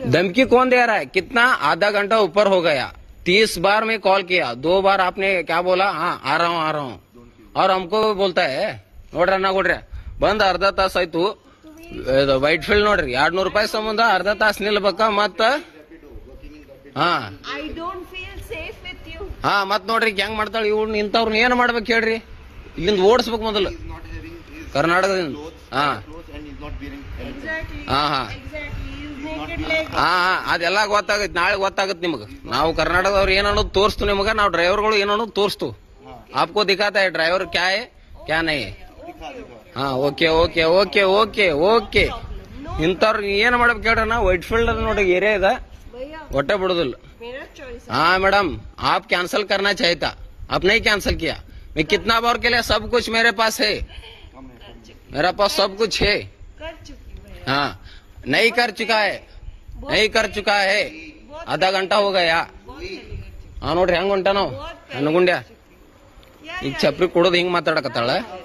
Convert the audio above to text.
धमकी कौन दे रहा है? कितना आधा घंटा ऊपर हो गया, 30 बार में कॉल किया, 2 बार आपने क्या बोला? हाँ आ रहा हूँ और हमको बोलता है ನೋಡ್ರಿ ನಾ ಕೊಡ್ರಿ ಬಂದ್ ಅರ್ಧ ತಾಸ ಆಯ್ತು ವೈಟ್ ಫೀಲ್ಡ್ ನೋಡ್ರಿ 200 ರೂಪಾಯಿ ಸಂಬಂಧ ಅರ್ಧ ತಾಸ ನಿಲ್ಬೇಕ ಮತ್ತ ಹಾ I don't feel safe with you. ಹಾ ಮತ್ ನೋಡ್ರಿ ಹೆಂಗ್ ಮಾಡ್ತಾಳ ಇವ್ನ ಇಂಥವ್ರನ್ನ ಏನ್ ಮಾಡ್ಬೇಕು ಹೇಳ್ರಿ ಇಲ್ಲಿಂದ ಓಡಿಸ್ಬೇಕು ಮೊದಲು ಕರ್ನಾಟಕದಿಂದ ಹಾ Exactly. ಹಾ ಹಾ Exactly. He's naked leg. ಹಾ ಹಾ ಅದೆಲ್ಲ ಗೊತ್ತಾಗತ್ ನಾಳೆ ಗೊತ್ತಾಗತ್ ನಿಮಗ ನಾವು ಕರ್ನಾಟಕದವ್ರು ಏನನ್ನೋದು ತೋರಿಸ್ತು ನಿಮಗ ನಾವು ಡ್ರೈವರ್ಗಳು ಏನನ್ನೋದು ತೋರಿಸ್ತು आपको दिखाता है ड्राइवर क्या है क्या नहीं है हाँ okay okay okay okay okay ಇಂಥವ್ರು ಏನ್ ಮಾಡ್ಬೇಕು ಹೇಳ್ರಿ ನಾ ವೈಟ್ ಫೀಲ್ಡ್ ನೋಡಿ ಏರಿಯಾ ಇದೆ भैया ಹೊಟ್ಟೆ ಬಿಡುದಿಲ್ಲ मेरा choice है. हाँ मैडम आप कैंसिल करना चाहिए था आप नहीं कैंसिल किया मैं कितना बार के लिए सब कुछ मेरे पास है मेरा पास सब कुछ है कर चुकी भैया. हाँ नहीं कर चुका है नहीं कर चुका है आधा घंटा हो गया बहुत पहले कर चुकी. हाँ ನೋಡ್ರಿ ಹೆಂಗ್ ಹೊಂಟ ನಾವು बहुत पहले ಅನ್ಗುಂಡ್ಯ Yeah, ಈಗ yeah, ಚಪ್ರಿ ಕೊಡೋದು ಹಿಂಗ್ ಮಾತಾಡಕತ್ತಾಳ